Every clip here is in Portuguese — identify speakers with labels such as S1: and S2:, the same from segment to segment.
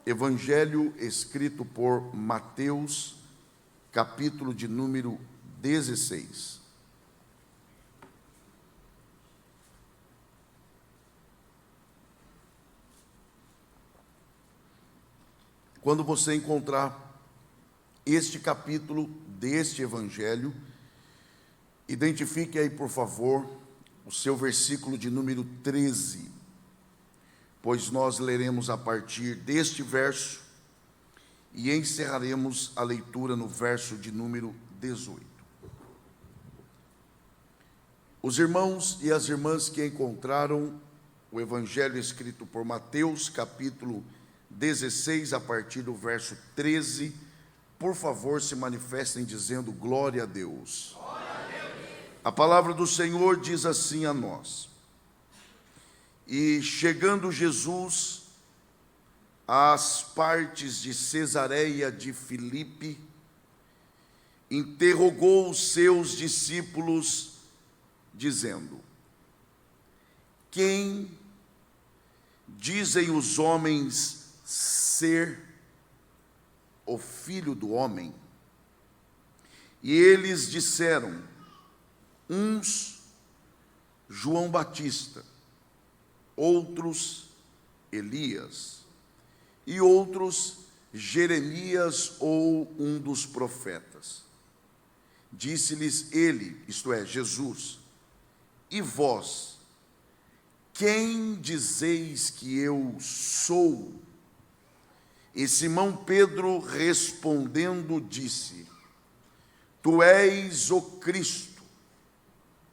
S1: Evangelho escrito por Mateus, capítulo de número 16. Quando você encontrar este capítulo deste Evangelho, identifique aí, por favor, o seu versículo de número 13, pois nós leremos a partir deste verso e encerraremos a leitura no verso de número 18. Os irmãos e as irmãs que encontraram o Evangelho escrito por Mateus, capítulo 16, a partir do verso 13, por favor, se manifestem dizendo glória a Deus. Glória a Deus. A palavra do Senhor diz assim a nós: E chegando Jesus às partes de Cesareia de Filipe, interrogou os seus discípulos, dizendo: Quem dizem os homens ser o Filho do Homem? E eles disseram: uns, João Batista, outros, Elias, e outros, Jeremias ou um dos profetas. Disse-lhes ele, isto é, Jesus: E vós, quem dizeis que eu sou? E Simão Pedro respondendo disse: Tu és o Cristo,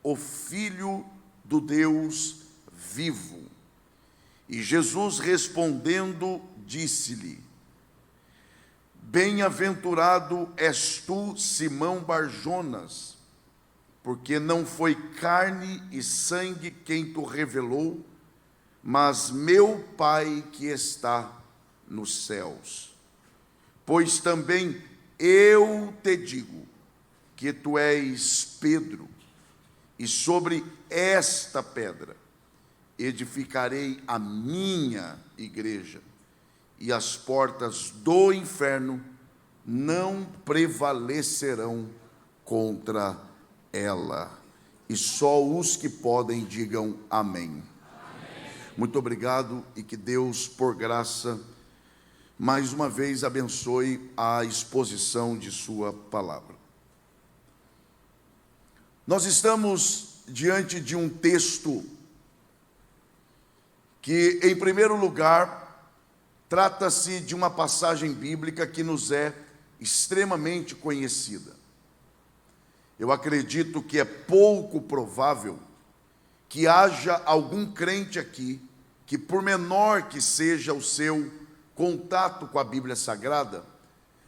S1: o Filho do Deus vivo. E Jesus respondendo disse-lhe: Bem-aventurado és tu, Simão Barjonas, porque não foi carne e sangue quem tu revelou, mas meu Pai que está nos céus. Pois também eu te digo que tu és Pedro, e sobre esta pedra edificarei a minha igreja, e as portas do inferno não prevalecerão contra ela. E só os que podem digam amém. Amém. Muito obrigado, e que Deus, por graça, mais uma vez abençoe a exposição de sua palavra. Nós estamos diante de um texto que, em primeiro lugar, trata-se de uma passagem bíblica que nos é extremamente conhecida. Eu acredito que é pouco provável que haja algum crente aqui que, por menor que seja o seu contato com a Bíblia Sagrada,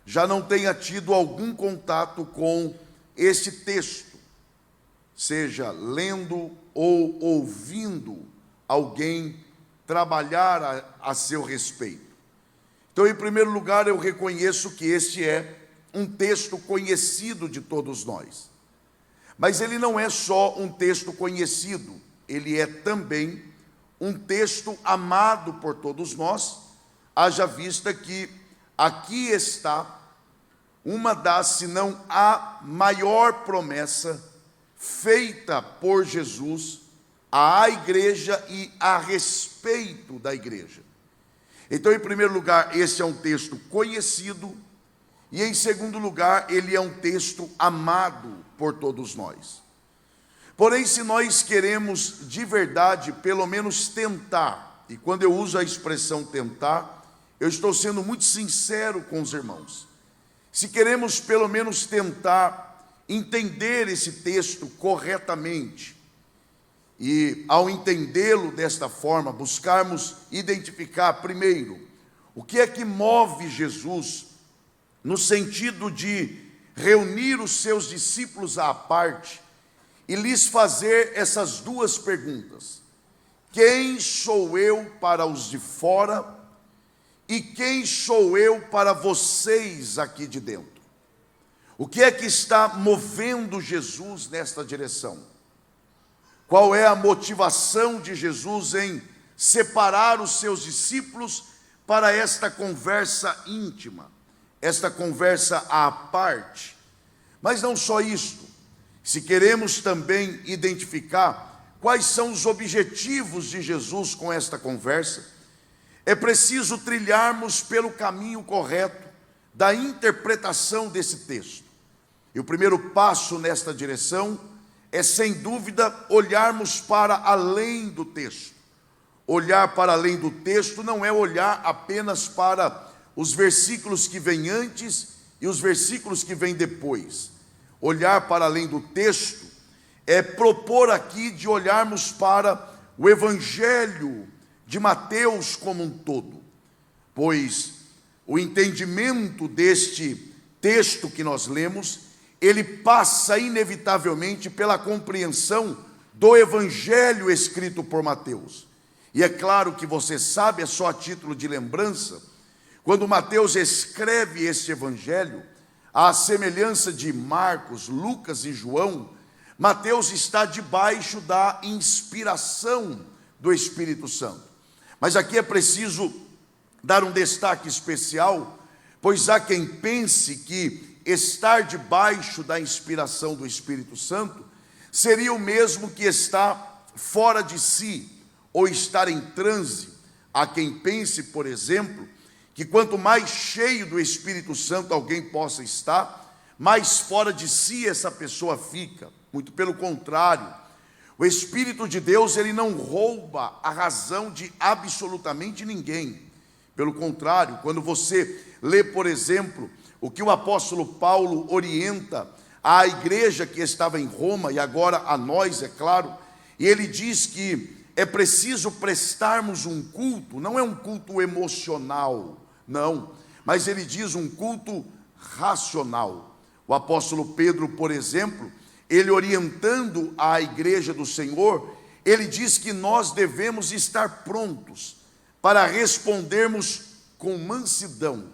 S1: já não tenha tido algum contato com este texto, seja lendo ou ouvindo alguém trabalhar a seu respeito. Então, em primeiro lugar, eu reconheço que este é um texto conhecido de todos nós. Mas ele não é só um texto conhecido, ele é também um texto amado por todos nós, haja vista que aqui está uma das, se não a maior promessa feita por Jesus à igreja e a respeito da igreja. Então, em primeiro lugar, esse é um texto conhecido, e em segundo lugar, ele é um texto amado por todos nós. Porém, se nós queremos de verdade, pelo menos tentar, e quando eu uso a expressão tentar, eu estou sendo muito sincero com os irmãos. Se queremos pelo menos tentar entender esse texto corretamente, e ao entendê-lo desta forma, buscarmos identificar primeiro o que é que move Jesus no sentido de reunir os seus discípulos à parte e lhes fazer essas duas perguntas: quem sou eu para os de fora e quem sou eu para vocês aqui de dentro? O que é que está movendo Jesus nesta direção? Qual é a motivação de Jesus em separar os seus discípulos para esta conversa íntima, esta conversa à parte. Mas não só isto, se queremos também identificar quais são os objetivos de Jesus com esta conversa, é preciso trilharmos pelo caminho correto da interpretação desse texto. E o primeiro passo nesta direção é, sem dúvida, olharmos para além do texto. Olhar para além do texto não é olhar apenas para os versículos que vêm antes e os versículos que vêm depois. Olhar para além do texto é propor aqui de olharmos para o Evangelho de Mateus como um todo, pois o entendimento deste texto que nós lemos, ele passa inevitavelmente pela compreensão do Evangelho escrito por Mateus. E é claro que você sabe, é só a título de lembrança, quando Mateus escreve este Evangelho, à semelhança de Marcos, Lucas e João, Mateus está debaixo da inspiração do Espírito Santo. Mas aqui é preciso dar um destaque especial, pois há quem pense que estar debaixo da inspiração do Espírito Santo seria o mesmo que estar fora de si, ou estar em transe. Há quem pense, por exemplo, que quanto mais cheio do Espírito Santo alguém possa estar, mais fora de si essa pessoa fica. Muito pelo contrário, o Espírito de Deus, ele não rouba a razão de absolutamente ninguém. Pelo contrário, quando você lê, por exemplo, o que o apóstolo Paulo orienta à igreja que estava em Roma, e agora a nós, é claro, e ele diz que é preciso prestarmos um culto, não é um culto emocional, não, mas ele diz um culto racional. O apóstolo Pedro, por exemplo, ele orientando a igreja do Senhor, ele diz que nós devemos estar prontos para respondermos com mansidão.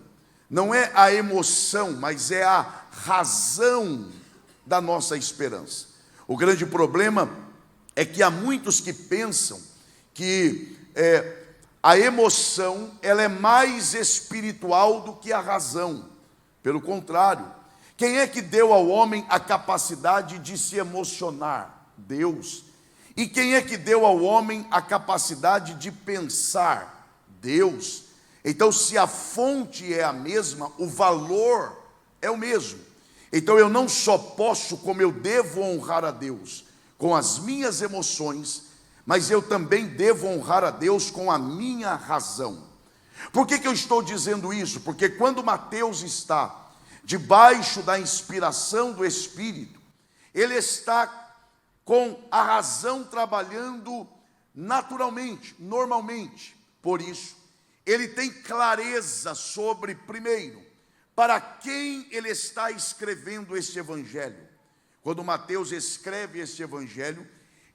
S1: Não é a emoção, mas é a razão da nossa esperança. O grande problema é que há muitos que pensam que a emoção ela é mais espiritual do que a razão. Pelo contrário, quem é que deu ao homem a capacidade de se emocionar? Deus. E quem é que deu ao homem a capacidade de pensar? Deus. Então, se a fonte é a mesma, o valor é o mesmo. Então, eu não só posso, como eu devo honrar a Deus com as minhas emoções, mas eu também devo honrar a Deus com a minha razão. Por que eu estou dizendo isso? Porque quando Mateus está debaixo da inspiração do Espírito, ele está com a razão trabalhando naturalmente, normalmente. Por isso, ele tem clareza sobre, primeiro, para quem ele está escrevendo este Evangelho. Quando Mateus escreve este Evangelho,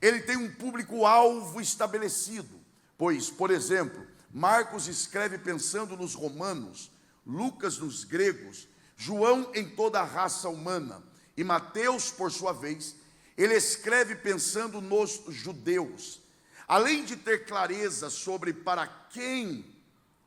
S1: ele tem um público-alvo estabelecido. Pois, por exemplo, Marcos escreve pensando nos romanos, Lucas nos gregos, João em toda a raça humana, e Mateus, por sua vez, ele escreve pensando nos judeus. Além de ter clareza sobre para quem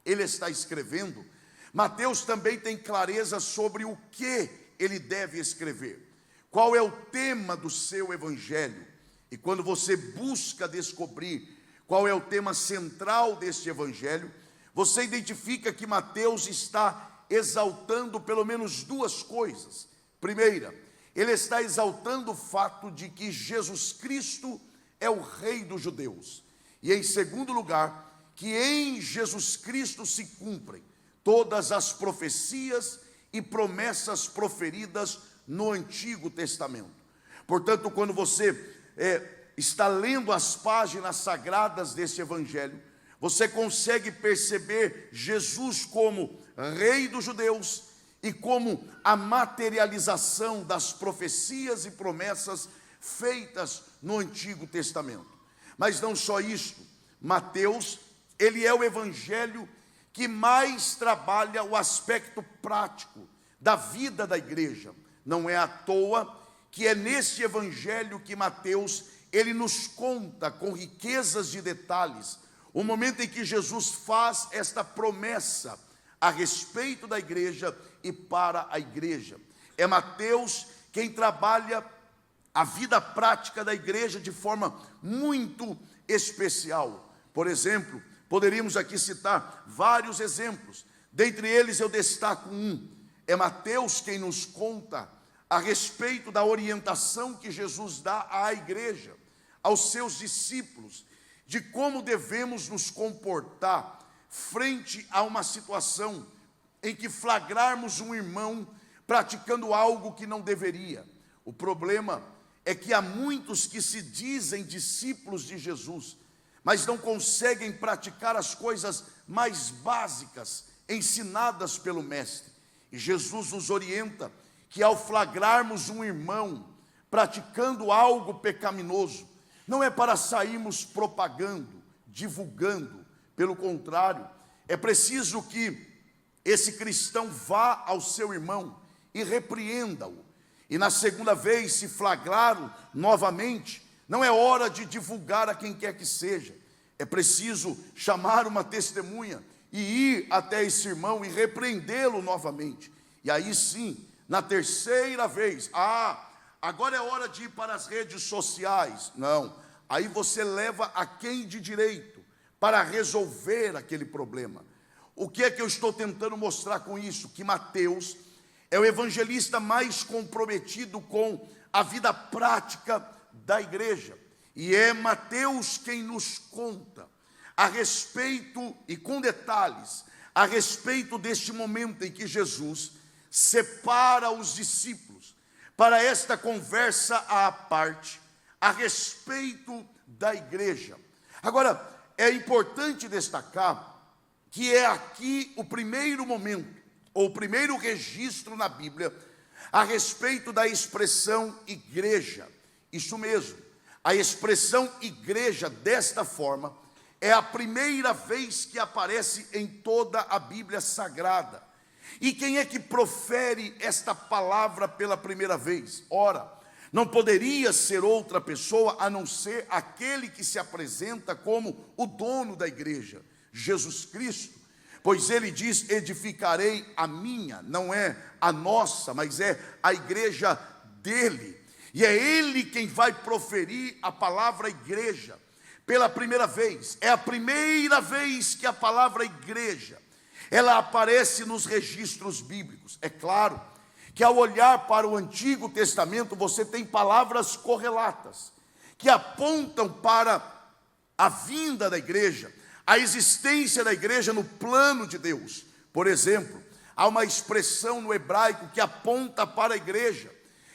S1: ele está escrevendo, Mateus também tem clareza sobre o que ele deve escrever. Qual é o tema do seu evangelho? E quando você busca descobrir qual é o tema central deste evangelho, você identifica que Mateus está exaltando pelo menos duas coisas. Primeira, ele está exaltando o fato de que Jesus Cristo é o Rei dos judeus. E em segundo lugar, que em Jesus Cristo se cumprem todas as profecias e promessas proferidas no Antigo Testamento. Portanto, quando você está lendo as páginas sagradas desse Evangelho, você consegue perceber Jesus como Rei dos judeus e como a materialização das profecias e promessas feitas no Antigo Testamento. Mas não só isto, Mateus, ele é o Evangelho que mais trabalha o aspecto prático da vida da igreja. Não é à toa que é neste Evangelho que Mateus, ele nos conta com riquezas de detalhes o momento em que Jesus faz esta promessa a respeito da igreja e para a igreja. É Mateus quem trabalha a vida prática da igreja de forma muito especial. Por exemplo, poderíamos aqui citar vários exemplos. Dentre eles eu destaco um. É Mateus quem nos conta a respeito da orientação que Jesus dá à igreja, aos seus discípulos, de como devemos nos comportar frente a uma situação em que flagrarmos um irmão praticando algo que não deveria. O problema é que há muitos que se dizem discípulos de Jesus, mas não conseguem praticar as coisas mais básicas ensinadas pelo Mestre. E Jesus nos orienta que ao flagrarmos um irmão praticando algo pecaminoso, não é para sairmos propagando, divulgando. Pelo contrário, é preciso que esse cristão vá ao seu irmão e repreenda-o. E na segunda vez, se flagrá-lo novamente, não é hora de divulgar a quem quer que seja. É preciso chamar uma testemunha e ir até esse irmão e repreendê-lo novamente. E aí sim, na terceira vez, agora é hora de ir para as redes sociais. Não, aí você leva a quem de direito para resolver aquele problema. O que é que eu estou tentando mostrar com isso? Que Mateus é o evangelista mais comprometido com a vida prática da igreja. E é Mateus quem nos conta a respeito, e com detalhes, a respeito deste momento em que Jesus separa os discípulos para esta conversa à parte, a respeito da igreja. Agora, é importante destacar que é aqui o primeiro momento, ou o primeiro registro na Bíblia, a respeito da expressão igreja. Isso mesmo, a expressão igreja desta forma é a primeira vez que aparece em toda a Bíblia Sagrada. E quem é que profere esta palavra pela primeira vez? Ora, não poderia ser outra pessoa a não ser aquele que se apresenta como o dono da igreja, Jesus Cristo. Pois ele diz: edificarei a minha, não é a nossa, mas é a igreja dele. E é ele quem vai proferir a palavra igreja pela primeira vez. É a primeira vez que a palavra igreja, ela aparece nos registros bíblicos. É claro que ao olhar para o Antigo Testamento, você tem palavras correlatas, que apontam para a vinda da igreja, a existência da igreja no plano de Deus. Por exemplo, há uma expressão no hebraico que aponta para a igreja,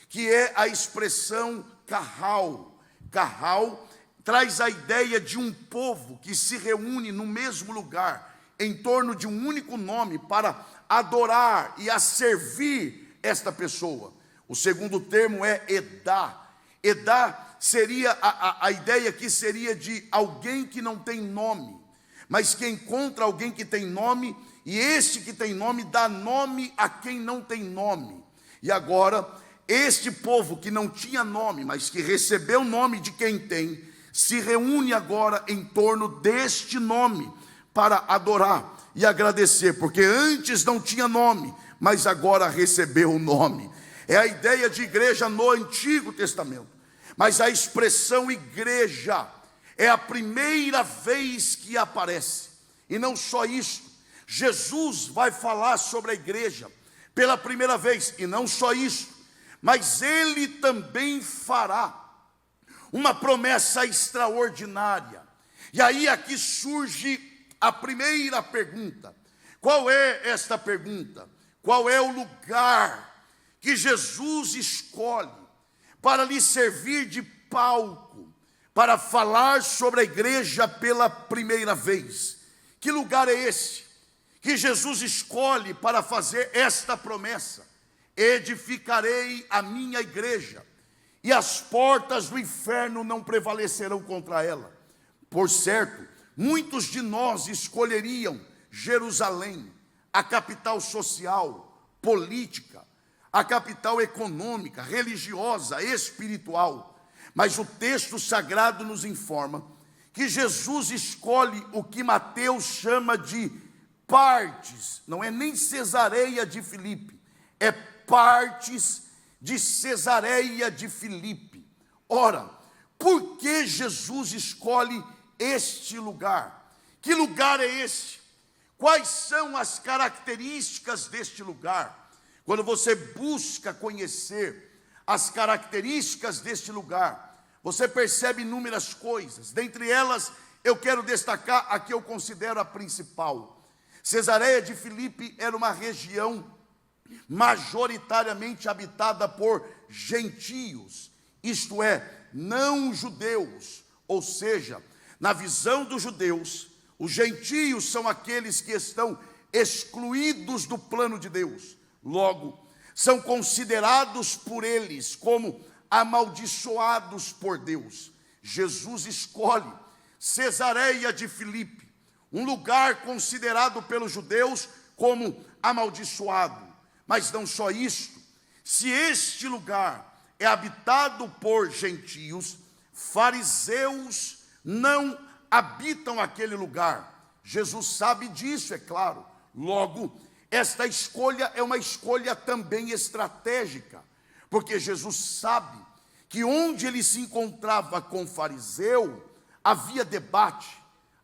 S1: que é a expressão kahal. Kahal traz a ideia de um povo que se reúne no mesmo lugar, em torno de um único nome, para adorar e a servir esta pessoa. O segundo termo é Edá. Edá seria, a ideia aqui seria de alguém que não tem nome, mas que encontra alguém que tem nome, e este que tem nome dá nome a quem não tem nome. E agora, este povo que não tinha nome, mas que recebeu o nome de quem tem, se reúne agora em torno deste nome para adorar e agradecer, porque antes não tinha nome, mas agora recebeu o nome. É a ideia de igreja no Antigo Testamento. Mas a expressão igreja é a primeira vez que aparece. E não só isso, Jesus vai falar sobre a igreja pela primeira vez. E não só isso, mas ele também fará uma promessa extraordinária. E aí aqui surge a primeira pergunta. Qual é esta pergunta? Qual é o lugar que Jesus escolhe para lhe servir de palco, para falar sobre a igreja pela primeira vez? Que lugar é esse que Jesus escolhe para fazer esta promessa? Edificarei a minha igreja, e as portas do inferno não prevalecerão contra ela. Por certo, muitos de nós escolheriam Jerusalém, a capital social, política, a capital econômica, religiosa, espiritual. Mas o texto sagrado nos informa que Jesus escolhe o que Mateus chama de partes, não é nem Cesareia de Filipe, é partes de Cesareia de Filipe. Ora, por que Jesus escolhe este lugar? Que lugar é este? Quais são as características deste lugar? Quando você busca conhecer as características deste lugar, você percebe inúmeras coisas. Dentre elas, eu quero destacar a que eu considero a principal. Cesareia de Filipe era uma região majoritariamente habitada por gentios, isto é, não judeus. Ou seja, na visão dos judeus, os gentios são aqueles que estão excluídos do plano de Deus. Logo, são considerados por eles como amaldiçoados por Deus. Jesus escolhe Cesareia de Filipe, um lugar considerado pelos judeus como amaldiçoado. Mas não só isto, se este lugar é habitado por gentios, fariseus não habitam aquele lugar. Jesus sabe disso, é claro. Logo, esta escolha é uma escolha também estratégica, porque Jesus sabe que onde ele se encontrava com fariseu, havia debate,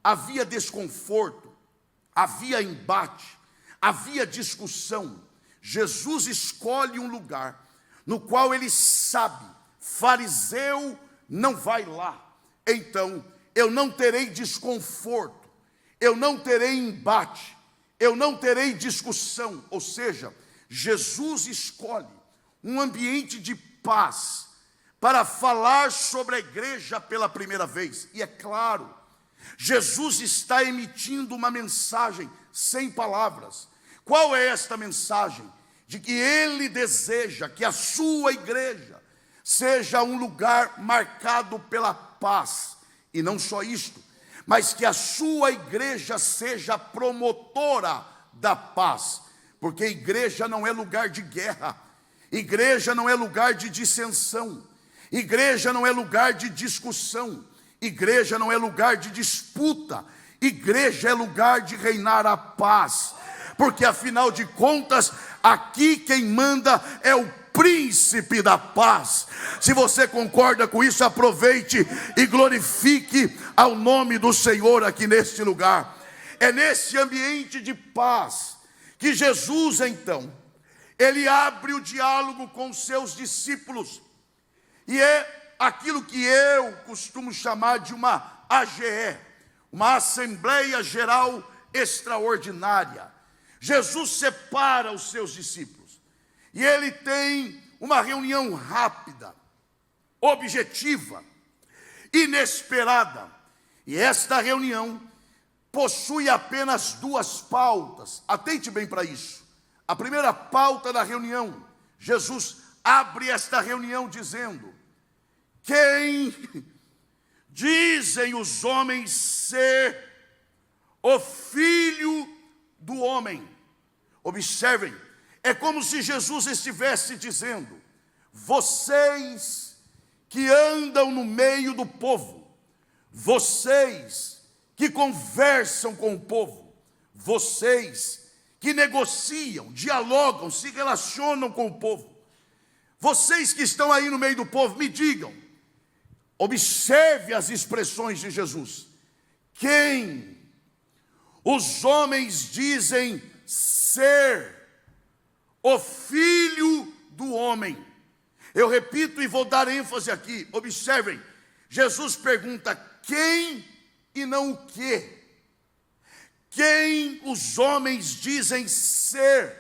S1: havia desconforto, havia embate, havia discussão. Jesus escolhe um lugar no qual ele sabe, fariseu não vai lá, então eu não terei desconforto, eu não terei embate, eu não terei discussão. Ou seja, Jesus escolhe um ambiente de paz para falar sobre a igreja pela primeira vez. E é claro, Jesus está emitindo uma mensagem sem palavras. Qual é esta mensagem? De que ele deseja que a sua igreja seja um lugar marcado pela paz. E não só isto, mas que a sua igreja seja promotora da paz. Porque igreja não é lugar de guerra, igreja não é lugar de dissensão, igreja não é lugar de discussão, igreja não é lugar de disputa, igreja é lugar de reinar a paz. Porque afinal de contas, aqui quem manda é o príncipe da paz. Se você concorda com isso, aproveite e glorifique ao nome do Senhor aqui neste lugar. É nesse ambiente de paz que Jesus, então, ele abre o diálogo com seus discípulos. E é aquilo que eu costumo chamar de uma AGE, uma Assembleia Geral Extraordinária. Jesus separa os seus discípulos e ele tem uma reunião rápida, objetiva, inesperada. E esta reunião possui apenas duas pautas. Atente bem para isso. A primeira pauta da reunião, Jesus abre esta reunião dizendo: quem dizem os homens ser o Filho do homem? Observem, é como se Jesus estivesse dizendo: vocês que andam no meio do povo, vocês que conversam com o povo, vocês que negociam, dialogam, se relacionam com o povo, vocês que estão aí no meio do povo, me digam, observe as expressões de Jesus: quem os homens dizem ser o Filho do homem? Eu repito e vou dar ênfase aqui, observem, Jesus pergunta quem e não o que. Quem os homens dizem ser?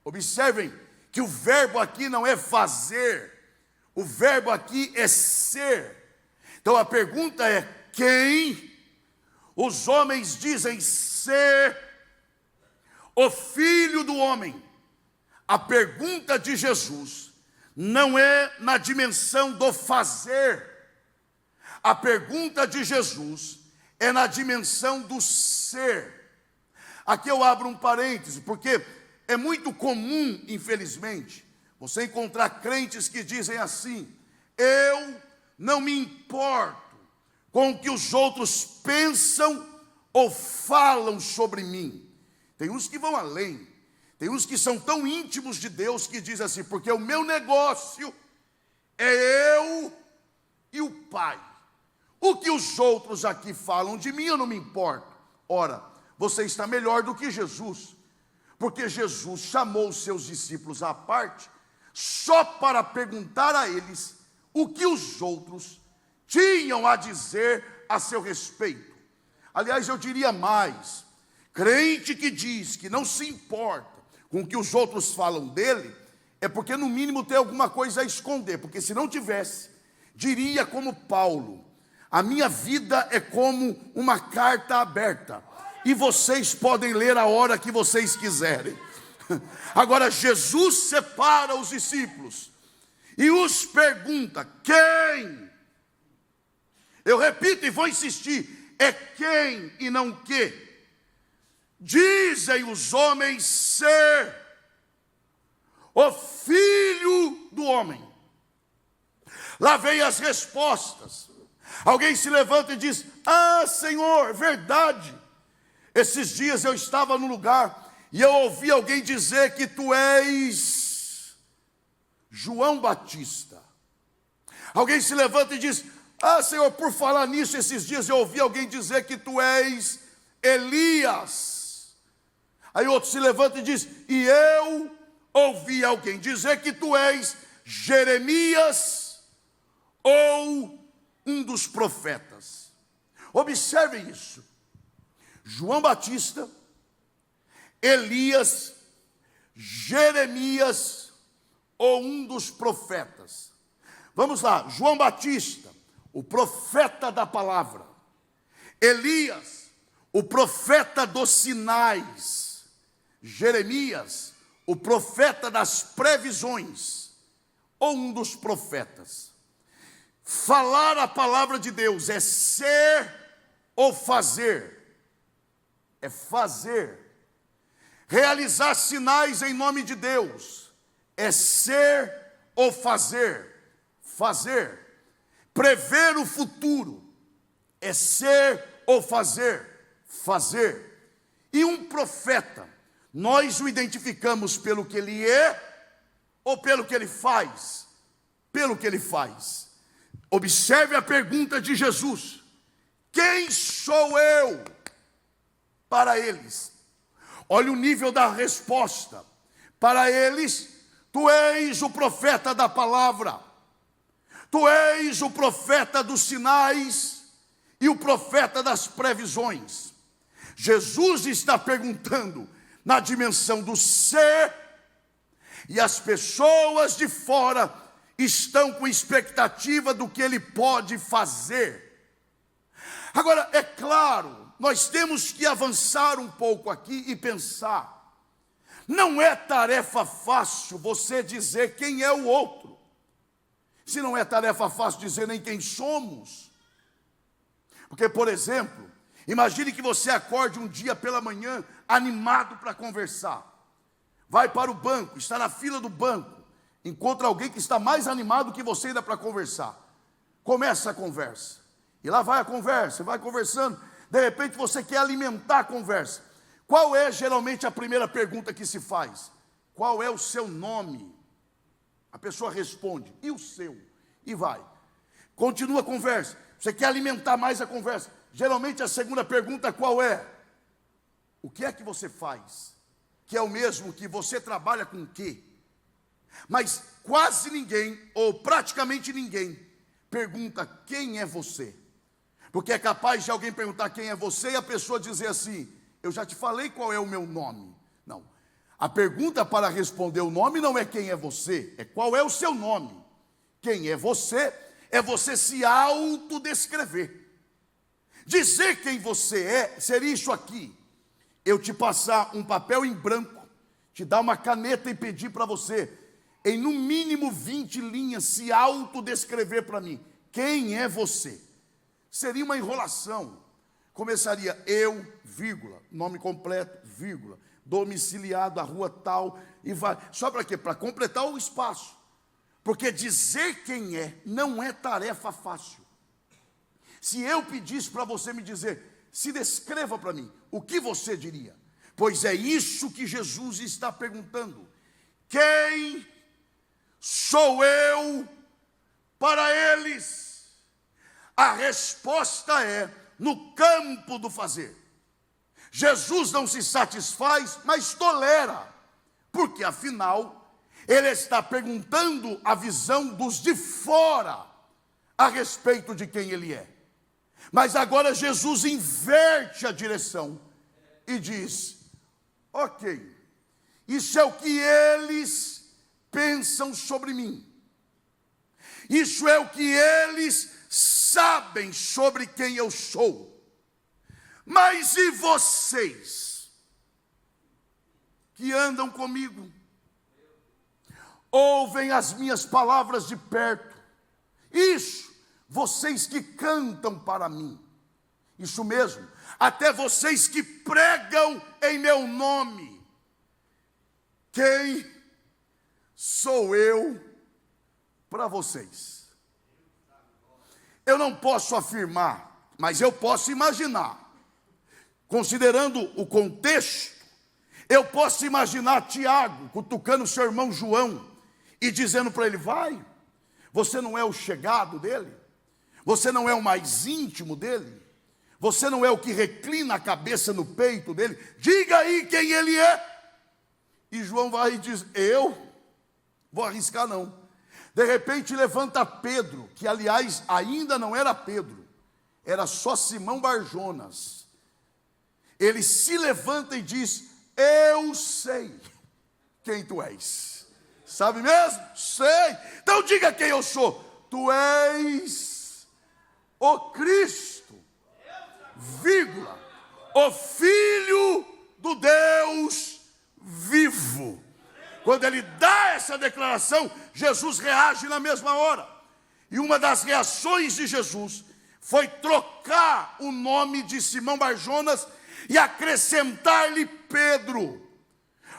S1: Observem que o verbo aqui não é fazer, o verbo aqui é ser. Então a pergunta é: quem os homens dizem ser o Filho do homem? A pergunta de Jesus não é na dimensão do fazer. A pergunta de Jesus é na dimensão do ser. Aqui eu abro um parêntese, porque é muito comum, infelizmente, você encontrar crentes que dizem assim: eu não me importo com o que os outros pensam ou falam sobre mim. Tem uns que vão além, tem uns que são tão íntimos de Deus que dizem assim: porque o meu negócio é eu e o Pai. O que os outros aqui falam de mim, eu não me importo. Ora, você está melhor do que Jesus, porque Jesus chamou os seus discípulos à parte só para perguntar a eles o que os outros tinham a dizer a seu respeito. Aliás, eu diria mais: crente que diz que não se importa com o que os outros falam dele, é porque no mínimo tem alguma coisa a esconder, porque se não tivesse, diria como Paulo: a minha vida é como uma carta aberta, e vocês podem ler a hora que vocês quiserem. Agora, Jesus separa os discípulos e os pergunta: quem? Eu repito e vou insistir: é quem e não que dizem os homens ser o Filho do Homem? Lá vem as respostas. Alguém se levanta e diz: ah, Senhor, verdade. Esses dias eu estava no lugar e eu ouvi alguém dizer que tu és João Batista. Alguém se levanta e diz: ah, Senhor, por falar nisso, esses dias eu ouvi alguém dizer que tu és Elias. Aí outro se levanta e diz: e eu ouvi alguém dizer que tu és Jeremias ou um dos profetas. Observem isso: João Batista, Elias, Jeremias ou um dos profetas. Vamos lá: João Batista, o profeta da palavra; Elias, o profeta dos sinais; Jeremias, o profeta das previsões, ou um dos profetas. Falar a palavra de Deus é ser ou fazer? É fazer. Realizar sinais em nome de Deus é ser ou fazer? Fazer. Prever o futuro é ser ou fazer? Fazer. E um profeta, nós o identificamos pelo que ele é ou pelo que ele faz? Pelo que ele faz. Observe a pergunta de Jesus: quem sou eu para eles? Olha o nível da resposta. Para eles, tu és o profeta da palavra, tu és o profeta dos sinais e o profeta das previsões. Jesus está perguntando na dimensão do ser, e as pessoas de fora estão com expectativa do que ele pode fazer. Agora, é claro, nós temos que avançar um pouco aqui e pensar. Não é tarefa fácil você dizer quem é o outro. Se não é tarefa fácil dizer nem quem somos. Porque, por exemplo, imagine que você acorde um dia pela manhã animado para conversar. Vai para o banco, está na fila do banco, encontra alguém que está mais animado que você ainda para conversar. Começa a conversa. E lá vai a conversa, vai conversando. De repente você quer alimentar a conversa. Qual é geralmente a primeira pergunta que se faz? Qual é o seu nome? A pessoa responde: e o seu? E vai. Continua a conversa. Você quer alimentar mais a conversa. Geralmente a segunda pergunta qual é? O que é que você faz? Que é o mesmo que você trabalha com o quê? Mas quase ninguém, ou praticamente ninguém, pergunta quem é você. Porque é capaz de alguém perguntar quem é você e a pessoa dizer assim: eu já te falei qual é o meu nome. Não. A pergunta para responder o nome não é quem é você, é qual é o seu nome. Quem é você se autodescrever. Dizer quem você é seria isso aqui: eu te passar um papel em branco, te dar uma caneta e pedir para você, em no mínimo 20 linhas, se autodescrever para mim. Quem é você? Seria uma enrolação. Começaria eu, vírgula, nome completo, vírgula, domiciliado à rua tal, e vai. Só para quê? Para completar o espaço. Porque dizer quem é não é tarefa fácil. Se eu pedisse para você me dizer, se descreva para mim, o que você diria? Pois é isso que Jesus está perguntando. Quem sou eu para eles? A resposta é no campo do fazer. Jesus não se satisfaz, mas tolera, porque afinal, ele está perguntando a visão dos de fora a respeito de quem ele é. Mas agora Jesus inverte a direção e diz: ok, isso é o que eles pensam sobre mim. Isso é o que eles sabem sobre quem eu sou. Mas e vocês que andam comigo? Ouvem as minhas palavras de perto. Isso, vocês que cantam para mim. Isso mesmo, até vocês que pregam em meu nome. Quem sou eu para vocês? Eu não posso afirmar, mas eu posso imaginar. Considerando o contexto, eu posso imaginar Tiago cutucando seu irmão João e dizendo para ele: vai, você não é o chegado dele? Você não é o mais íntimo dele? Você não é o que reclina a cabeça no peito dele? Diga aí quem ele é. E João vai e diz: eu vou arriscar não. De repente levanta Pedro, que aliás ainda não era Pedro, era só Simão Barjonas. Ele se levanta e diz: eu sei quem tu és. Sabe mesmo? Sei. Então diga quem eu sou. Tu és o Cristo, vírgula, o Filho do Deus vivo. Quando ele dá essa declaração, Jesus reage na mesma hora. E uma das reações de Jesus foi trocar o nome de Simão Barjonas e acrescentar-lhe Pedro.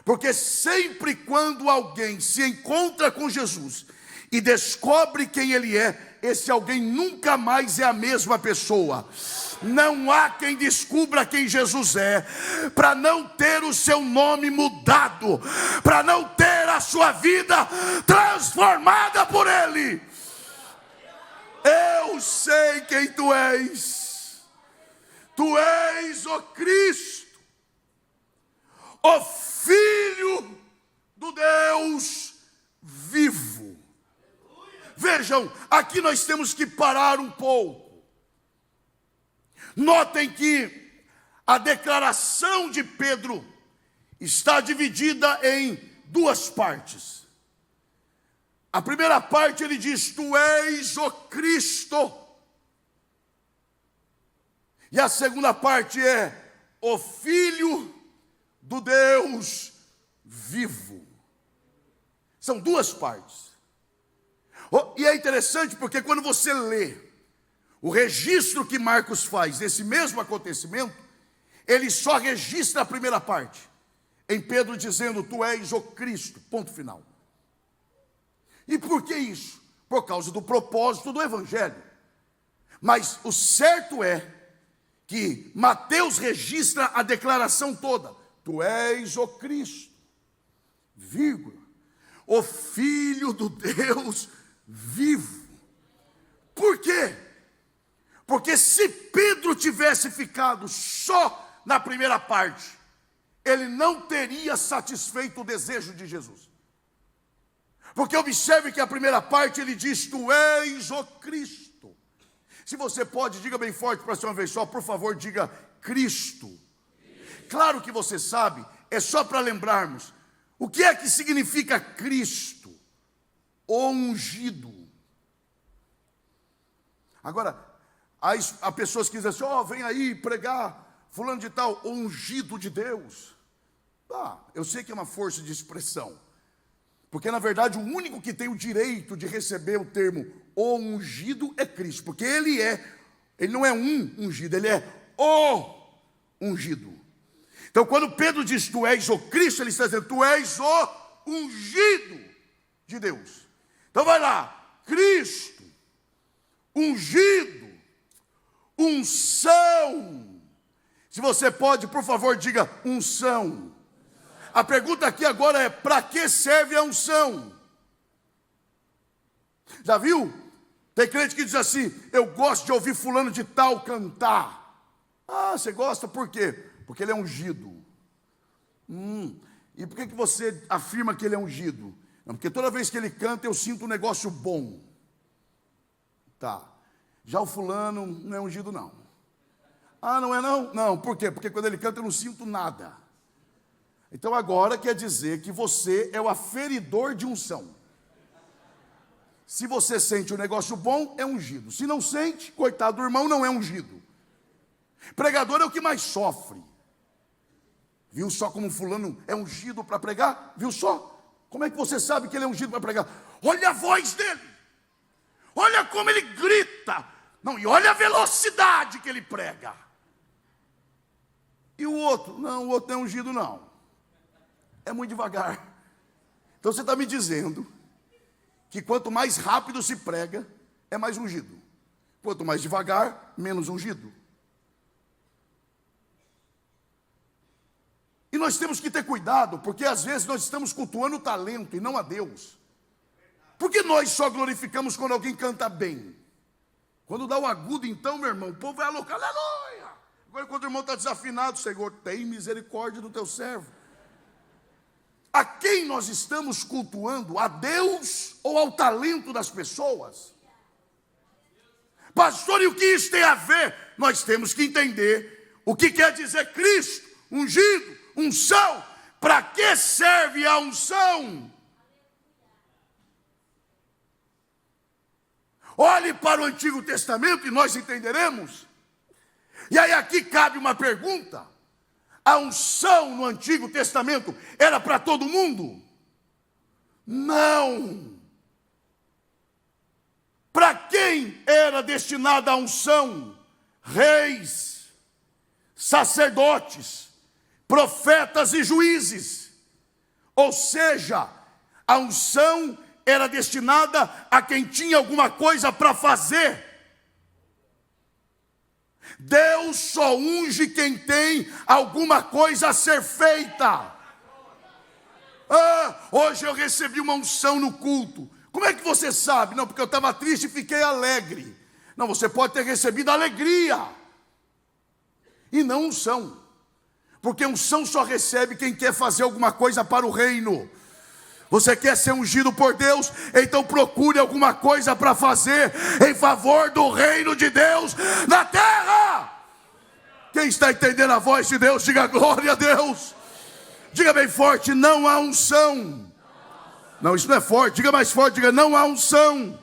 S1: Porque sempre quando alguém se encontra com Jesus e descobre quem ele é, esse alguém nunca mais é a mesma pessoa. Não há quem descubra quem Jesus é, para não ter o seu nome mudado, para não ter a sua vida transformada por ele. Eu sei quem tu és. Tu és o Cristo, o Filho do Deus vivo. Vejam, aqui nós temos que parar um pouco. Notem que a declaração de Pedro está dividida em duas partes. A primeira parte ele diz: tu és o Cristo. E a segunda parte é: o Filho do Deus vivo. São duas partes. E é interessante porque quando você lê o registro que Marcos faz desse mesmo acontecimento, ele só registra a primeira parte, em Pedro dizendo: tu és o Cristo, ponto final. E por que isso? Por causa do propósito do Evangelho. Mas o certo é que Mateus registra a declaração toda: tu és o Cristo, vírgula, o Filho do Deus vivo. Por quê? Porque se Pedro tivesse ficado só na primeira parte, ele não teria satisfeito o desejo de Jesus. Porque observe que a primeira parte ele diz: tu és o Cristo. Se você pode, diga bem forte para ser uma vez só, por favor, diga Cristo. Claro que você sabe, é só para lembrarmos. O que é que significa Cristo? O ungido. Agora, há pessoas que dizem assim: ó, vem aí pregar fulano de tal, o ungido de Deus. Eu sei que é uma força de expressão, porque na verdade o único que tem o direito de receber o termo o ungido é Cristo, porque ele não é um ungido, ele é o ungido. Então quando Pedro diz tu és o Cristo, ele está dizendo tu és o ungido de Deus. Então vai lá, Cristo, ungido, unção. Se você pode, por favor, diga unção. A pergunta aqui agora é: para que serve a unção? Já viu? Tem crente que diz assim: eu gosto de ouvir fulano de tal cantar. Ah, você gosta por quê? Porque ele é ungido. E por que você afirma que ele é ungido? Não, porque toda vez que ele canta eu sinto um negócio bom. Tá. Já o fulano não é ungido não. Ah, não é não? Não, por quê? Porque quando ele canta eu não sinto nada. Então agora quer dizer que você é o aferidor de unção. Se você sente um negócio bom, é ungido. Se não sente, coitado do irmão, não é ungido. Pregador é o que mais sofre. Viu só como fulano é ungido para pregar? Viu só? Como é que você sabe que ele é ungido para pregar? Olha a voz dele. Olha como ele grita. Não, e olha a velocidade que ele prega. E o outro? Não, o outro não é ungido não. É muito devagar. Então você está me dizendo que quanto mais rápido se prega, é mais ungido. Quanto mais devagar, menos ungido. E nós temos que ter cuidado, porque às vezes nós estamos cultuando o talento e não a Deus. Porque nós só glorificamos quando alguém canta bem. Quando dá o agudo, então, meu irmão, o povo vai alocar, aleluia. Agora, quando o irmão está desafinado, Senhor, tem misericórdia do teu servo. A quem nós estamos cultuando? A Deus ou ao talento das pessoas? Pastor, e o que isso tem a ver? Nós temos que entender o que quer dizer Cristo, ungido, unção. Para que serve a unção? Olhe para o Antigo Testamento e nós entenderemos. E aí aqui cabe uma pergunta. A unção no Antigo Testamento era para todo mundo? Não. Para quem era destinada a unção? Reis, sacerdotes, profetas e juízes. Ou seja, a unção era destinada a quem tinha alguma coisa para fazer. Deus só unge quem tem alguma coisa a ser feita. Hoje eu recebi uma unção no culto. Como é que você sabe? Não, porque eu estava triste e fiquei alegre. Não, você pode ter recebido alegria e não unção. Porque unção só recebe quem quer fazer alguma coisa para o reino. Você quer ser ungido por Deus? Então procure alguma coisa para fazer em favor do reino de Deus na terra. Quem está entendendo a voz de Deus, diga glória a Deus. Diga bem forte, não há unção. Não, isso não é forte, diga mais forte, diga não há unção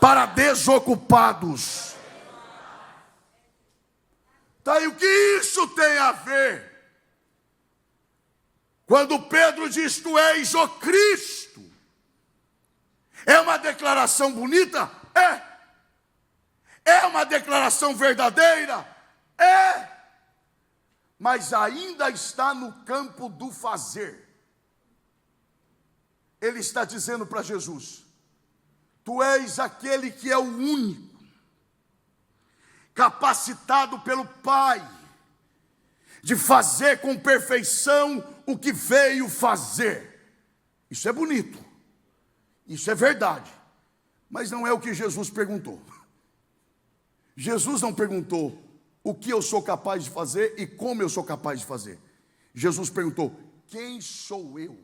S1: para desocupados. Tá, e o que isso tem a ver? Quando Pedro diz, tu és o Cristo, é uma declaração bonita? É uma declaração verdadeira? É. Mas ainda está no campo do fazer. Ele está dizendo para Jesus, tu és aquele que é o único, capacitado pelo Pai, de fazer com perfeição o que veio fazer. Isso é bonito, isso é verdade, mas não é o que Jesus perguntou. Jesus não perguntou o que eu sou capaz de fazer e como eu sou capaz de fazer. Jesus perguntou, quem sou eu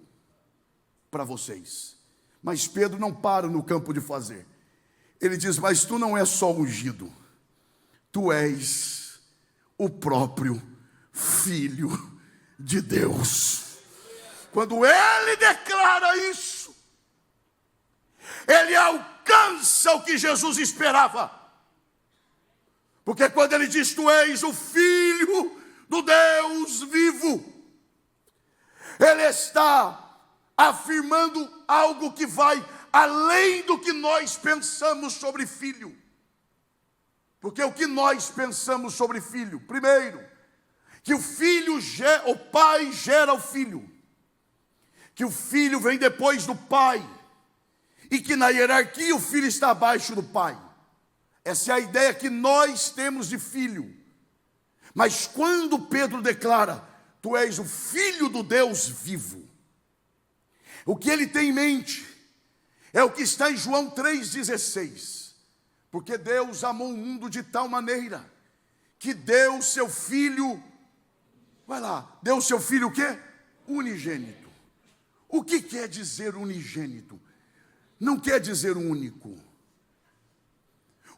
S1: para vocês? Mas Pedro não para no campo de fazer. Ele diz, mas tu não és só ungido, tu és o próprio Filho de Deus. Quando ele declara isso, ele alcança o que Jesus esperava. Porque quando ele diz, tu és o Filho do Deus vivo, ele está afirmando algo que vai além do que nós pensamos sobre filho. Porque o que nós pensamos sobre filho? Primeiro, que o pai gera o filho, que o filho vem depois do pai, e que na hierarquia o filho está abaixo do pai. Essa é a ideia que nós temos de filho. Mas quando Pedro declara: tu és o Filho do Deus vivo, o que ele tem em mente é o que está em João 3,16. Porque Deus amou o mundo de tal maneira que deu o seu Filho, vai lá, deu o seu Filho o quê? Unigênito. O que quer dizer unigênito? Não quer dizer único.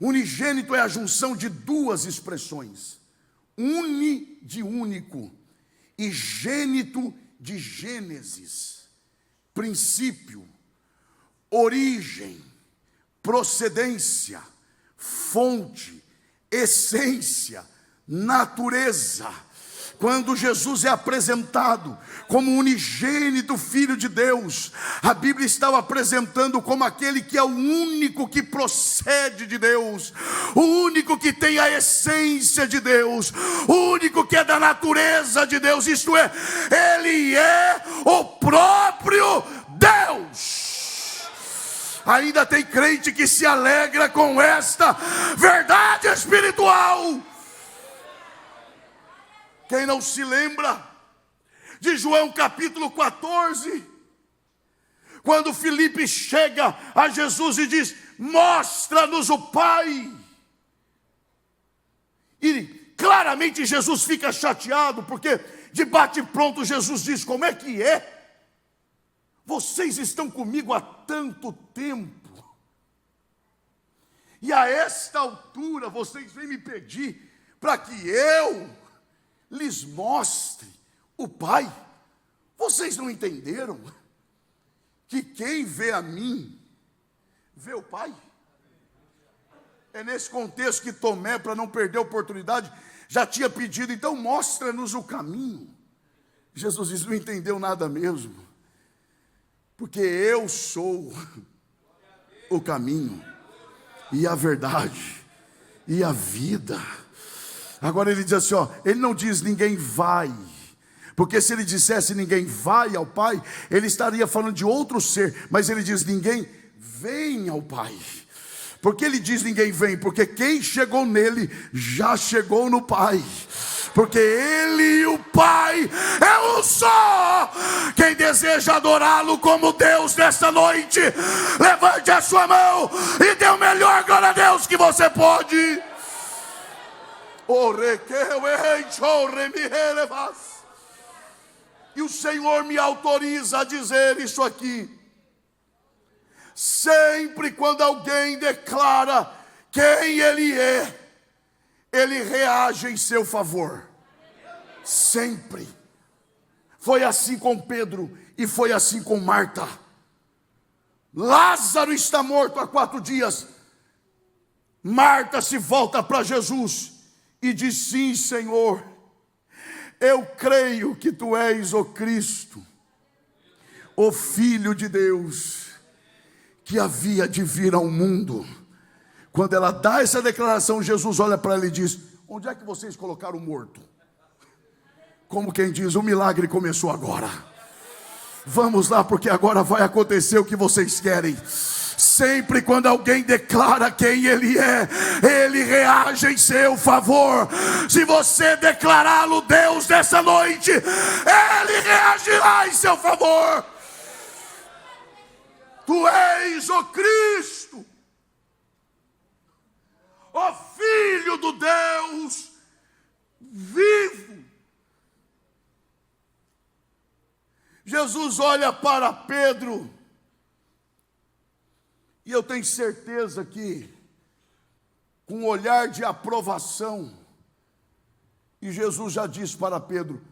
S1: Unigênito é a junção de duas expressões: uni de único e gênito de Gênesis, princípio, origem, procedência, fonte, essência, natureza. Quando Jesus é apresentado como unigênito Filho de Deus, a Bíblia está o apresentando como aquele que é o único que procede de Deus, o único que tem a essência de Deus, o único que é da natureza de Deus, isto é, Ele é o próprio Deus. Ainda tem crente que se alegra com esta verdade espiritual. Quem não se lembra de João capítulo 14, quando Filipe chega a Jesus e diz: mostra-nos o Pai. E claramente Jesus fica chateado, porque de bate-pronto Jesus diz: como é que é? Vocês estão comigo há tanto tempo, e a esta altura vocês vêm me pedir para que eu lhes mostre o Pai. Vocês não entenderam que quem vê a mim, vê o Pai? É nesse contexto que Tomé, para não perder a oportunidade, já tinha pedido: então mostra-nos o caminho. Jesus diz: não entendeu nada mesmo, porque eu sou o caminho, e a verdade, e a vida. Agora ele diz assim, ele não diz ninguém vai, porque se ele dissesse ninguém vai ao Pai, ele estaria falando de outro ser, mas ele diz ninguém vem ao Pai. Porque ele diz ninguém vem? Porque quem chegou nele já chegou no Pai. Porque Ele e o Pai é um só. Quem deseja adorá-lo como Deus nesta noite, levante a sua mão e dê o melhor glória a Deus que você pode. E o Senhor me autoriza a dizer isso aqui. Sempre quando alguém declara quem Ele é, Ele reage em seu favor. Sempre. Foi assim com Pedro e foi assim com Marta. Lázaro está morto há 4 dias. Marta se volta para Jesus e diz: sim, Senhor, eu creio que Tu és o Cristo, o Filho de Deus, que havia de vir ao mundo. Quando ela dá essa declaração, Jesus olha para ela e diz: onde é que vocês colocaram o morto? Como quem diz, o milagre começou agora. Vamos lá, porque agora vai acontecer o que vocês querem. Sempre quando alguém declara quem Ele é, Ele reage em seu favor. Se você declará-lo Deus nessa noite, Ele reagirá em seu favor. Tu és o Cristo, o Filho do Deus vivo. Jesus olha para Pedro, e eu tenho certeza que, com um olhar de aprovação, e Jesus já diz para Pedro: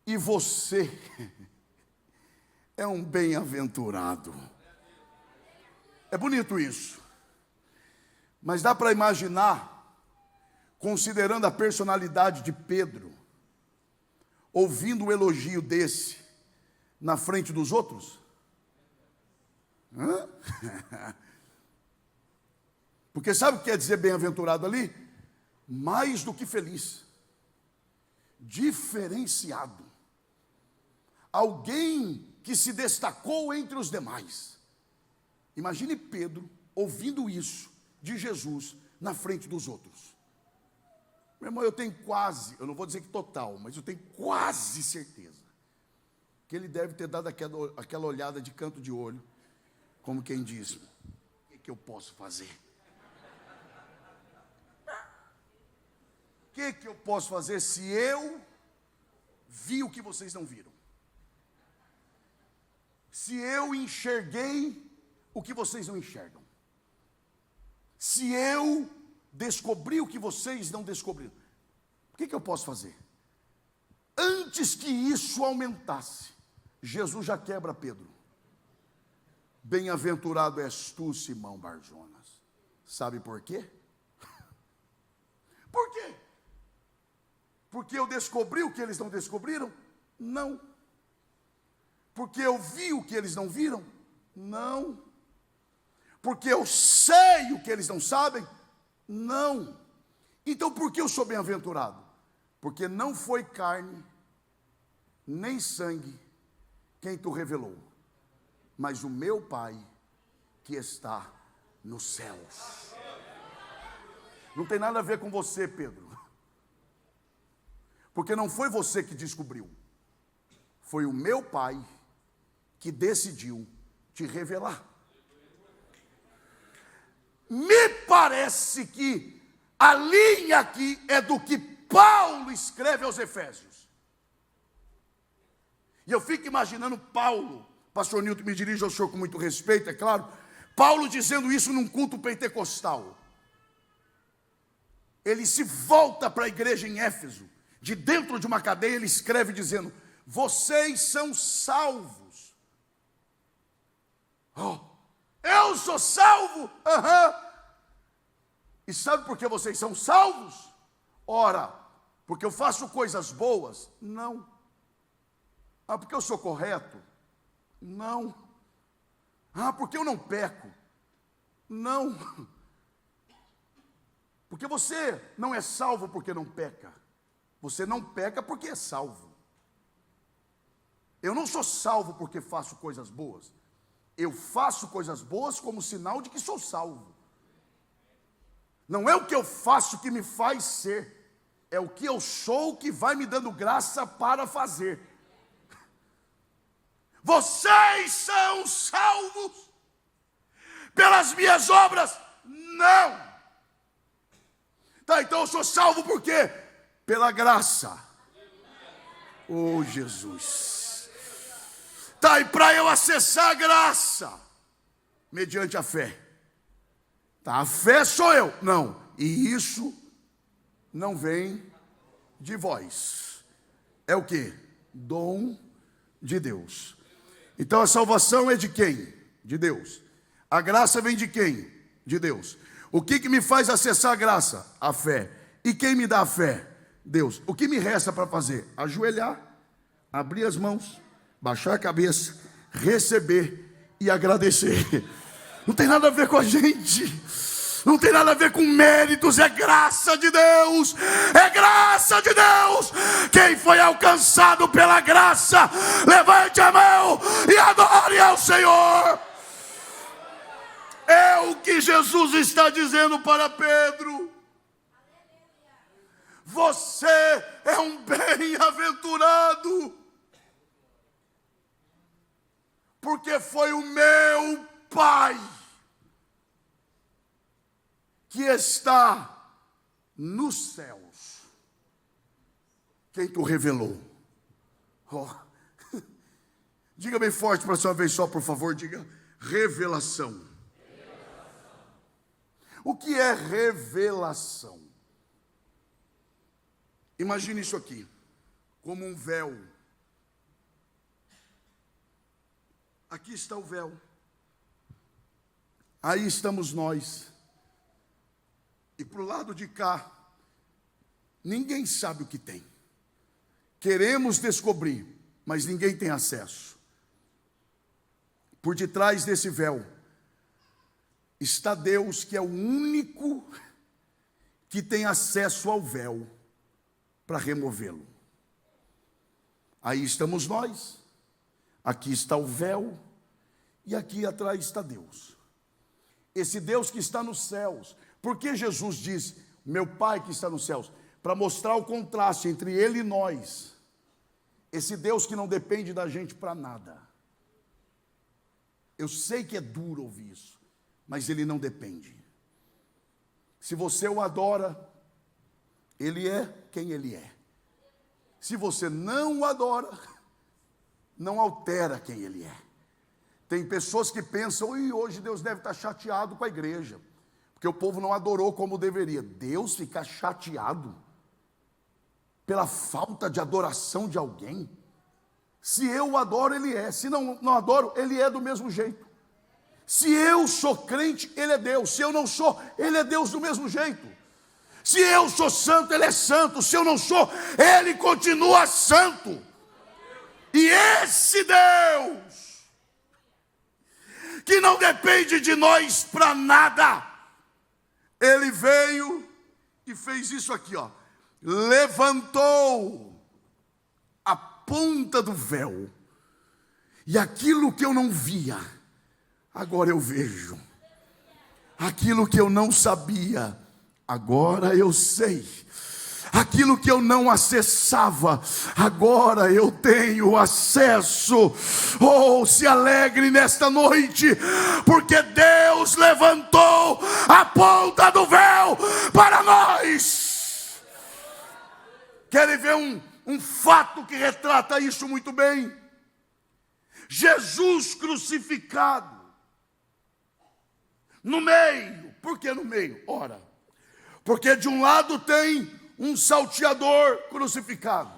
S1: e você é um bem-aventurado. É bonito isso, mas dá para imaginar, considerando a personalidade de Pedro, ouvindo um elogio desse na frente dos outros? Porque sabe o que quer dizer bem-aventurado ali? Mais do que feliz, diferenciado, alguém que se destacou entre os demais. Imagine Pedro ouvindo isso de Jesus, na frente dos outros. Meu irmão, eu tenho quase, eu não vou dizer que total, mas eu tenho quase certeza que ele deve ter dado aquela olhada de canto de olho, como quem diz: o que eu posso fazer? O que eu posso fazer se eu vi o que vocês não viram? Se eu enxerguei o que vocês não enxergam? Se eu descobri o que vocês não descobriram? O que eu posso fazer? Antes que isso aumentasse, Jesus já quebra Pedro. Bem-aventurado és tu, Simão Barjonas. Sabe por quê? Por quê? Porque eu descobri o que eles não descobriram? Não. Porque eu vi o que eles não viram? Não. Porque eu sei o que eles não sabem? Não. Então por que eu sou bem-aventurado? Porque não foi carne, nem sangue quem tu revelou, mas o meu Pai que está nos céus. Não tem nada a ver com você, Pedro. Porque não foi você que descobriu. Foi o meu Pai que decidiu te revelar. Me parece que a linha aqui é do que Paulo escreve aos Efésios. E eu fico imaginando Paulo, pastor Nilton, me dirijo ao senhor com muito respeito, é claro, Paulo dizendo isso num culto pentecostal. Ele se volta para a igreja em Éfeso, de dentro de uma cadeia, ele escreve dizendo: vocês são salvos. Oh, eu sou salvo? E sabe por que vocês são salvos? Ora, porque eu faço coisas boas? Não. Porque eu sou correto? Não. Porque eu não peco? Não. Porque você não é salvo porque não peca. Você não peca porque é salvo. Eu não sou salvo porque faço coisas boas. Eu faço coisas boas como sinal de que sou salvo. Não é o que eu faço que me faz ser, é o que eu sou que vai me dando graça para fazer. Vocês são salvos pelas minhas obras? Não. Tá, então eu sou salvo por quê? Pela graça. Oh, Jesus. Tá, e para eu acessar a graça, mediante a fé. Tá, a fé sou eu. Não, e isso não vem de vós. É o quê? Dom de Deus. Então a salvação é de quem? De Deus. A graça vem de quem? De Deus. O que me faz acessar a graça? A fé. E quem me dá a fé? Deus. O que me resta para fazer? Ajoelhar, abrir as mãos, baixar a cabeça, receber e agradecer. Não tem nada a ver com a gente. Não tem nada a ver com méritos. É graça de Deus. É graça de Deus. Quem foi alcançado pela graça, levante a mão e adore ao Senhor. É o que Jesus está dizendo para Pedro. Você é um bem-aventurado, porque foi o meu Pai que está nos céus quem tu revelou. Oh. Diga bem forte para sua vez só, por favor, diga: revelação. O que é revelação? Imagine isso aqui, como um véu. Aqui está o véu. Aí estamos nós. E para o lado de cá, ninguém sabe o que tem. Queremos descobrir, mas ninguém tem acesso. Por detrás desse véu está Deus, que é o único que tem acesso ao véu para removê-lo. Aí estamos nós, aqui está o véu, e aqui atrás está Deus. Esse Deus que está nos céus,
S2: Porque Jesus diz, meu Pai que está nos céus, para mostrar o contraste entre Ele e nós. Esse Deus que não depende da gente para nada. Eu sei que é duro ouvir isso, mas Ele não depende. Se você o adora, Ele é quem Ele é. Se você não o adora, não altera quem Ele é. Tem pessoas que pensam, hoje Deus deve estar chateado com a igreja, porque o povo não adorou como deveria. Deus ficar chateado pela falta de adoração de alguém? Se eu o adoro, Ele é. Se não adoro, Ele é do mesmo jeito. Se eu sou crente, Ele é Deus. Se eu não sou, Ele é Deus do mesmo jeito. Se eu sou santo, Ele é santo. Se eu não sou, Ele continua santo. E esse Deus, que não depende de nós para nada, Ele veio e fez isso aqui, ó. Levantou a ponta do véu, e aquilo que eu não via, agora eu vejo. Aquilo que eu não sabia, agora eu sei. Aquilo que eu não acessava, agora eu tenho acesso. Oh, se alegre nesta noite, porque Deus levantou a ponta do véu para nós. Querem ver um fato que retrata isso muito bem? Jesus crucificado. No meio. Por que no meio? Ora, porque de um lado tem um salteador crucificado.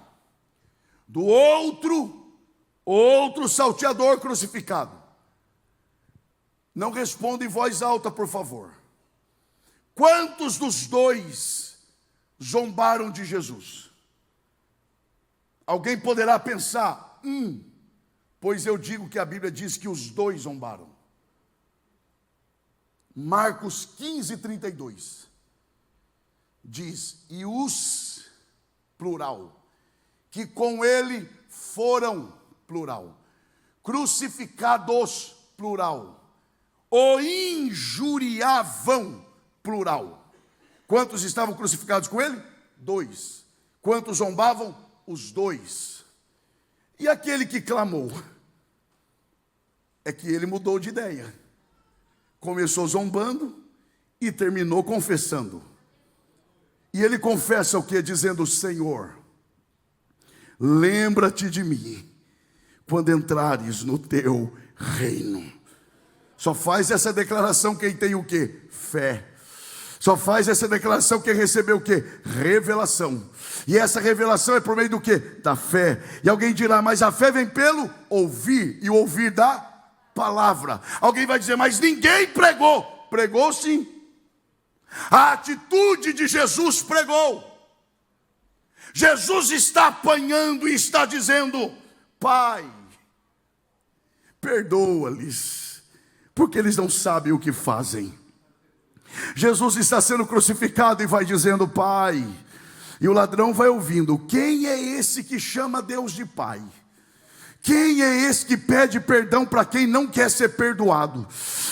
S2: Do outro salteador crucificado. Não responda em voz alta, por favor. Quantos dos dois zombaram de Jesus? Alguém poderá pensar, pois eu digo que a Bíblia diz que os dois zombaram. Marcos 15:32 diz, e os, plural, que com ele foram, plural, crucificados, plural, o injuriavam, plural. Quantos estavam crucificados com ele? 2. Quantos zombavam? Os 2. E aquele que clamou? É que ele mudou de ideia. Começou zombando e terminou confessando. E ele confessa o que? Dizendo, Senhor, lembra-te de mim quando entrares no teu reino. Só faz essa declaração quem tem o quê? Fé. Só faz essa declaração quem recebeu o quê? Revelação. E essa revelação é por meio do quê? Da fé. E alguém dirá, mas a fé vem pelo ouvir, e o ouvir da palavra. Alguém vai dizer, mas ninguém pregou. Pregou sim. A atitude de Jesus pregou. Jesus está apanhando e está dizendo, Pai, perdoa-lhes, porque eles não sabem o que fazem. Jesus está sendo crucificado e vai dizendo, Pai, e o ladrão vai ouvindo, quem é esse que chama Deus de Pai? Quem é esse que pede perdão para quem não quer ser perdoado?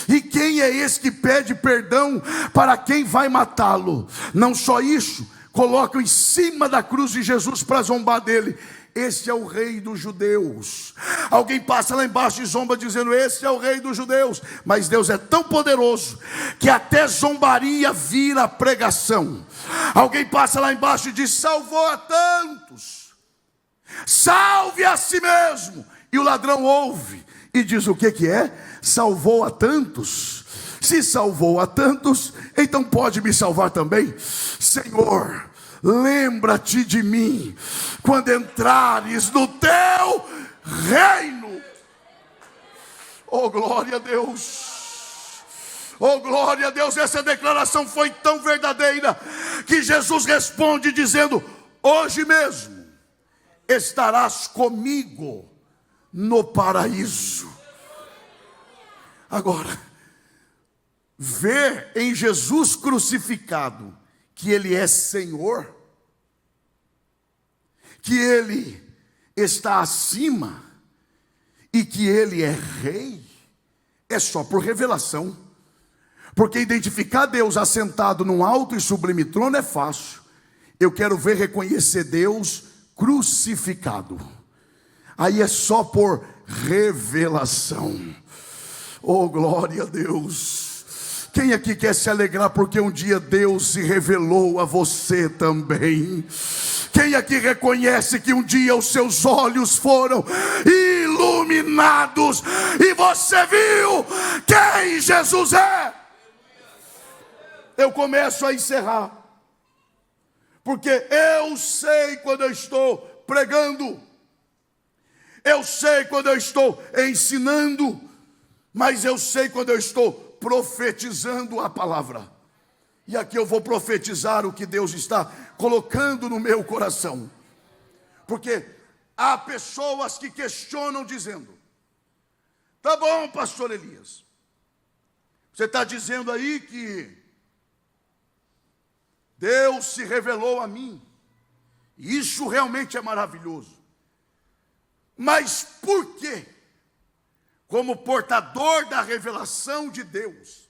S2: E quem é esse que pede perdão para quem vai matá-lo? Não só isso, colocam em cima da cruz de Jesus para zombar dele. Esse é o rei dos judeus. Alguém passa lá embaixo e zomba dizendo, esse é o rei dos judeus. Mas Deus é tão poderoso que até zombaria vira pregação. Alguém passa lá embaixo e diz, salvou a tantos. Salve a si mesmo. E o ladrão ouve e diz o que é? Salvou a tantos. Se salvou a tantos, então pode me salvar também. Senhor, lembra-te de mim quando entrares no teu reino. Oh, glória a Deus. Oh, glória a Deus. Essa declaração foi tão verdadeira que Jesus responde dizendo, hoje mesmo estarás comigo no paraíso. Agora, ver em Jesus crucificado que Ele é Senhor, que Ele está acima e que Ele é Rei, é só por revelação. Porque identificar Deus assentado num alto e sublime trono é fácil. Eu quero ver reconhecer Deus crucificado. Aí é só por revelação. Oh, glória a Deus. Quem aqui quer se alegrar porque um dia Deus se revelou a você também? Quem aqui reconhece que um dia os seus olhos foram iluminados e você viu quem Jesus é? Eu começo a encerrar, porque eu sei quando eu estou pregando, eu sei quando eu estou ensinando, mas eu sei quando eu estou profetizando a palavra. E aqui eu vou profetizar o que Deus está colocando no meu coração. Porque há pessoas que questionam dizendo: tá bom, pastor Elias, você está dizendo aí que Deus se revelou a mim. Isso realmente é maravilhoso. Mas por quê? Como portador da revelação de Deus,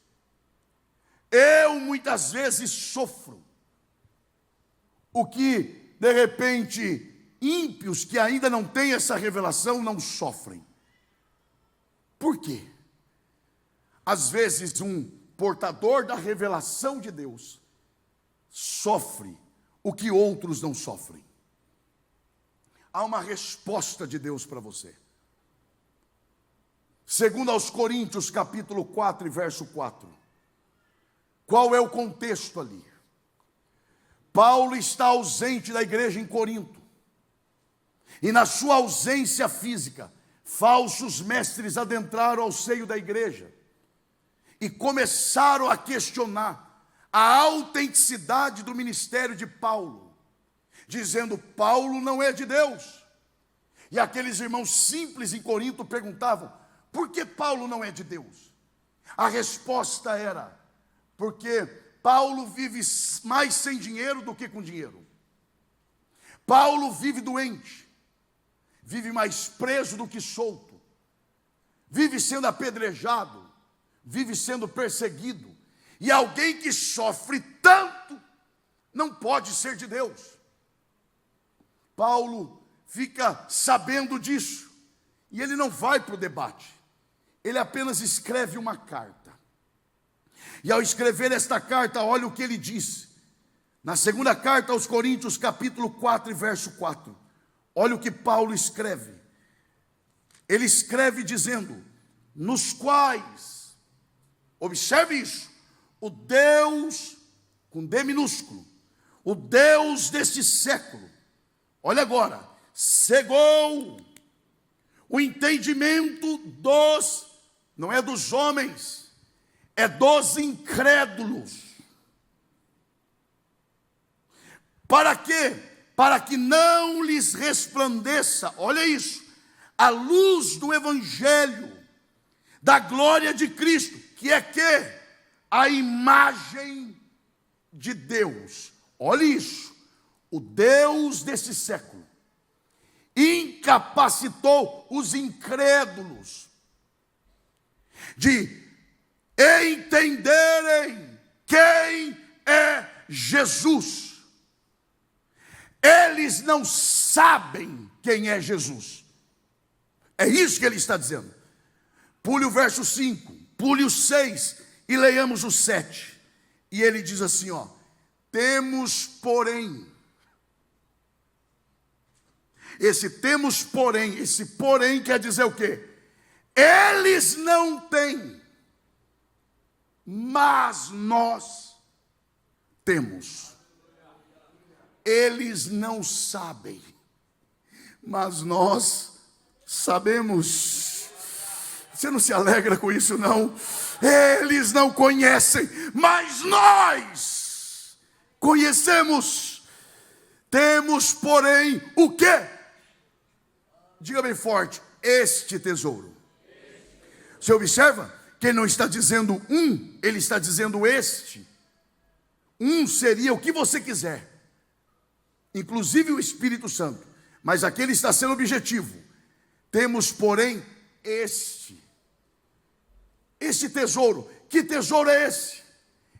S2: eu muitas vezes sofro o que, de repente, ímpios que ainda não têm essa revelação não sofrem. Por quê? Às vezes um portador da revelação de Deus sofre o que outros não sofrem. Há uma resposta de Deus para você. Segundo aos Coríntios, capítulo 4 e verso 4. Qual é o contexto ali? Paulo está ausente da igreja em Corinto. E na sua ausência física, falsos mestres adentraram ao seio da igreja e começaram a questionar a autenticidade do ministério de Paulo, dizendo: Paulo não é de Deus. E aqueles irmãos simples em Corinto perguntavam: por que Paulo não é de Deus? A resposta era: porque Paulo vive mais sem dinheiro do que com dinheiro. Paulo vive doente, vive mais preso do que solto, vive sendo apedrejado, vive sendo perseguido. E alguém que sofre tanto não pode ser de Deus. Paulo fica sabendo disso e ele não vai para o debate. Ele apenas escreve uma carta. E ao escrever esta carta, olha o que ele diz. Na segunda carta aos Coríntios, capítulo 4 e verso 4. Olha o que Paulo escreve. Ele escreve dizendo: nos quais, observe isso, o Deus, com D minúsculo, o Deus deste século, olha agora, cegou o entendimento dos, não é dos homens, é dos incrédulos. Para quê? Para que não lhes resplandeça, olha isso, a luz do evangelho, da glória de Cristo, que é que? A imagem de Deus. Olha isso, o Deus desse século incapacitou os incrédulos de entenderem quem é Jesus. Eles não sabem quem é Jesus. É isso que ele está dizendo. Pule o verso 5, pule o 6 e leiamos o 7. E ele diz assim, ó: temos porém. Esse porém quer dizer o quê? Eles não têm, mas nós temos. Eles não sabem, mas nós sabemos. Você não se alegra com isso, não? Eles não conhecem, mas nós conhecemos. Temos, porém, o quê? Diga bem forte: este tesouro. Você observa que ele não está dizendo um, ele está dizendo este. Um seria o que você quiser, inclusive o Espírito Santo, mas aqui ele está sendo objetivo. Temos, porém, este tesouro, Que tesouro é esse?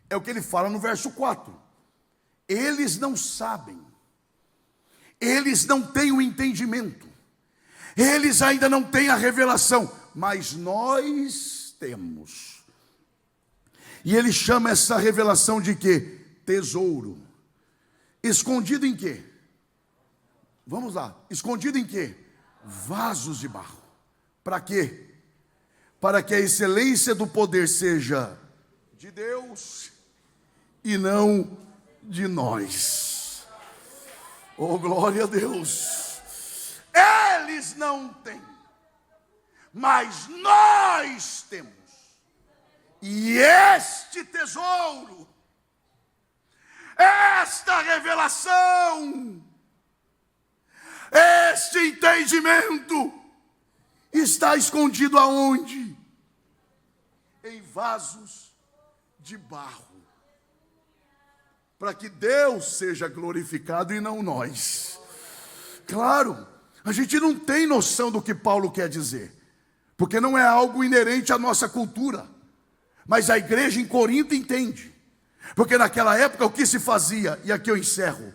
S2: É o que ele fala no verso 4. Eles não sabem, eles não têm o entendimento, eles ainda não têm a revelação, mas nós temos. E ele chama essa revelação de quê? Tesouro. Escondido em quê? Vamos lá, escondido em quê? Vasos de barro. Para quê? Para que a excelência do poder seja de Deus e não de nós. Oh, glória a Deus. Eles não têm, mas nós temos. E este tesouro, esta revelação, este entendimento está escondido aonde? Em vasos de barro. Para que Deus seja glorificado e não nós. Claro, a gente não tem noção do que Paulo quer dizer, porque não é algo inerente à nossa cultura. Mas a igreja em Corinto entende. Porque naquela época o que se fazia, e aqui eu encerro,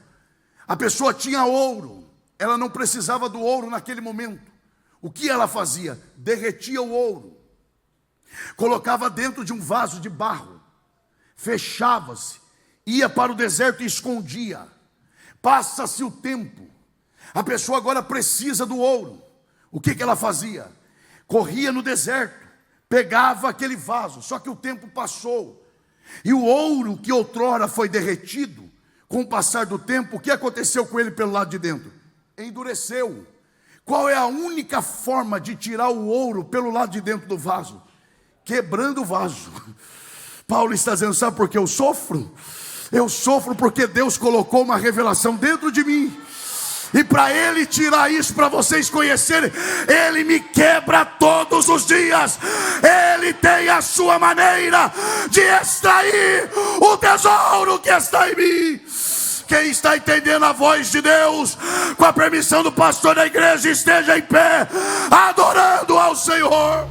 S2: a pessoa tinha ouro, ela não precisava do ouro naquele momento. O que ela fazia? Derretia o ouro, colocava dentro de um vaso de barro, fechava-se, ia para o deserto e escondia. Passa-se o tempo, a pessoa agora precisa do ouro. O que ela fazia? Corria no deserto, pegava aquele vaso, só que o tempo passou, e o ouro que outrora foi derretido, com o passar do tempo, o que aconteceu com ele pelo lado de dentro? Endureceu. Qual é a única forma de tirar o ouro pelo lado de dentro do vaso? Quebrando o vaso. Paulo está dizendo, sabe por que eu sofro? Eu sofro porque Deus colocou uma revelação dentro de mim. E para Ele tirar isso, para vocês conhecerem, Ele me quebra todos os dias. Ele tem a sua maneira de extrair o tesouro que está em mim. Quem está entendendo a voz de Deus, com a permissão do pastor da igreja, esteja em pé, adorando ao Senhor.